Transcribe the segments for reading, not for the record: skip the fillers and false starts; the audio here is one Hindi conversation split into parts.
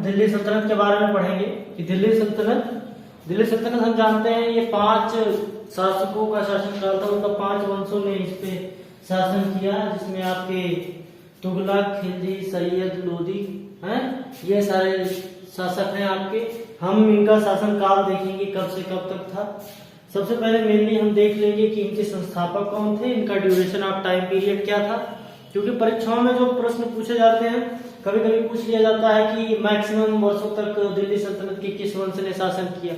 दिल्ली सल्तनत के बारे में पढ़ेंगे कि दिल्ली सल्तनत हम जानते हैं ये 5 शासकों का शासनकाल था। उनका 5 वंशों ने इस पे शासन किया, जिसमें आपके तुगलक, खिलजी, सैयद, लोदी हैं, ये सारे शासक हैं आपके। हम इनका शासन काल देखेंगे कब से कब तक था। सबसे पहले मेनली हम देख लेंगे कि इनके संस्थापक कौन थे, इनका ड्यूरेशन ऑफ टाइम पीरियड क्या था, क्योंकि परीक्षाओं में जो प्रश्न पूछे जाते हैं कभी कभी पूछ लिया जाता है कि मैक्सिमम वर्षों तक दिल्ली सल्तनत के किस वंश ने शासन किया।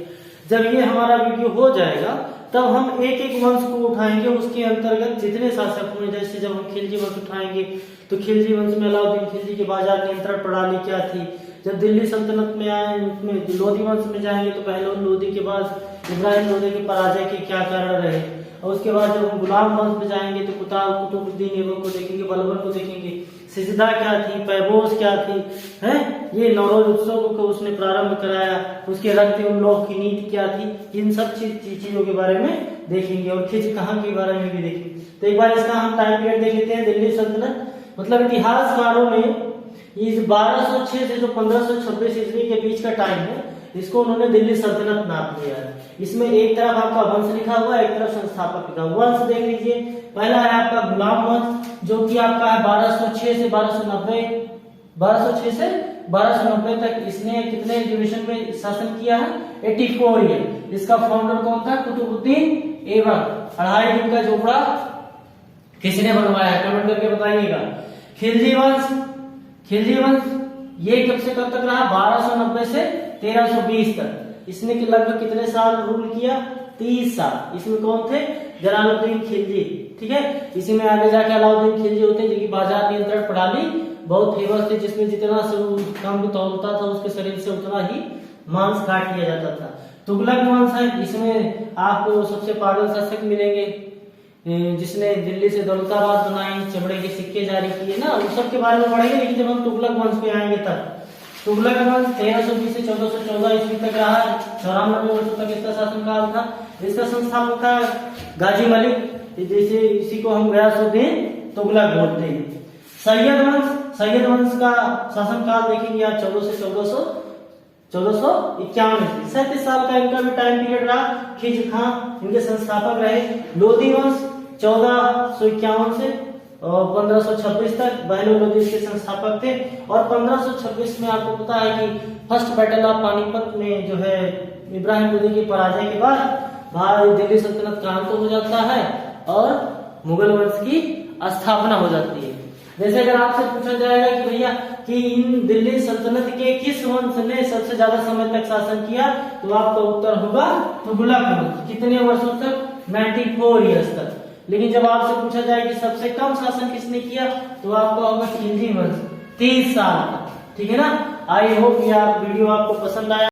जब ये हमारा वीडियो हो जाएगा तब हम एक एक वंश को उठाएंगे, उसके अंतर्गत जितने शासक हुए। जैसे जब हम खिलजी वंश उठाएंगे तो खिलजी वंश में अलाउद्दीन खिलजी की बाजार नियंत्रण प्रणाली क्या थी। जब दिल्ली सल्तनत में आए उसमें लोधी वंश में जाएंगे तो पहले लोधी के बाद इब्राहिम लोधी के पराजय के क्या कारण रहे, और उसके बाद जब हम गुलाम वंश में जाएंगे तो कुतुबुद्दीन ऐबक को देखेंगे, बलबन को देखेंगे, सिजदा क्या थी, पैबोस क्या थी, हैं, ये नौरोज उत्सव को उसने प्रारंभ कराया, उसके रक्त एवं लौह की नीति क्या थी। इन सब चीजों के बारे में देखेंगे और खिज कहाँ के बारे में भी देखेंगे। तो एक बार इसका हम टाइम पीरियड देख लेते हैं। दिल्ली सल्तनत मतलब इतिहासकारों ने इस 1206 से जो 1526 ईस्वी के बीच का टाइम है, इसको उन्होंने दिल्ली सल्तनत नाम दिया है। इसमें एक तरफ आपका वंश लिखा हुआ है, एक तरफ संस्थापक लिखा हुआ। वंश देख लीजिए, पहला है आपका गुलाम वंश, जो कि आपका है 1206 से 1290, 1206 से 1290 तक। इसने कितने ड्यूरेशन में शासन किया है? 84 ईयर। इसका फाउंडर कौन था? कुतुबुद्दीन ऐबक। 2.5 दिन का झोपड़ा किसने बनवाया है? कमेंट करके बताइएगा। खिलजी वंश ये कब से कब तक रहा? 1290 से 1320 तक। इसने लगभग कितने साल रूल किया? 30 साल। इसमें कौन थे? जलालुद्दीन खिलजी, ठीक है। इसी में आगे जाके अलाउद्दीन खिलजी होते हैं, जिनकी बाजार नियंत्रण प्रणाली बहुत फेमस थी, जिसमें जितना कम तौलता था उसके शरीर से उतना ही मांस काट लिया जाता था। तुगलक वंश है, इसमें आपको सबसे पागल शासक मिलेंगे, जिसने दिल्ली से दौलताबाद बनाई, चमड़े के सिक्के जारी किए ना, उन सब के बारे में पढ़ेंगे। लेकिन जब हम तुगलक वंश पे आएंगे तब तुगलक वंश 1320 से 1414 ईस्वी तक रहा। 94 वर्षों तक इसका शासनकाल था। इसका संस्थापक था गाजी मलिक, जैसे इसी को हम गयासुद्दीन तुगलक बोलते हैं। सैयद वंश का शासनकाल देखेंगे आप 1400 से 1451 37 साल का इनका भी टाइम पीरियड रहा। खिज खां इनके संस्थापक रहे। लोधी वंश 1451 से और 1526 तक बहलो लोधी इसके संस्थापक थे। और 1526 में आपको पता है कि फर्स्ट बैटल ऑफ पानीपत में जो है इब्राहिम लोधी की पराजय के बाद भारत दिल्ली सल्तनत का अंत हो जाता है और मुगल वंश की स्थापना हो जाती है। जैसे अगर आपसे पूछा जाएगा कि भैया कि इन दिल्ली सल्तनत के किस वंश ने सबसे ज्यादा समय तक शासन किया, तो आपका उत्तर होगा तुगलक वंश। कितने वर्षों तक? 94 ईयर्स तक। लेकिन जब आपसे पूछा जाए कि सबसे कम शासन किसने किया, तो आपका होगा खिलजी वंश, 30 साल तक, ठीक है ना। आई होप ये वीडियो आपको पसंद आया।